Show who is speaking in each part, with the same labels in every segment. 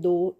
Speaker 1: 2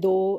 Speaker 1: 2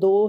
Speaker 1: 2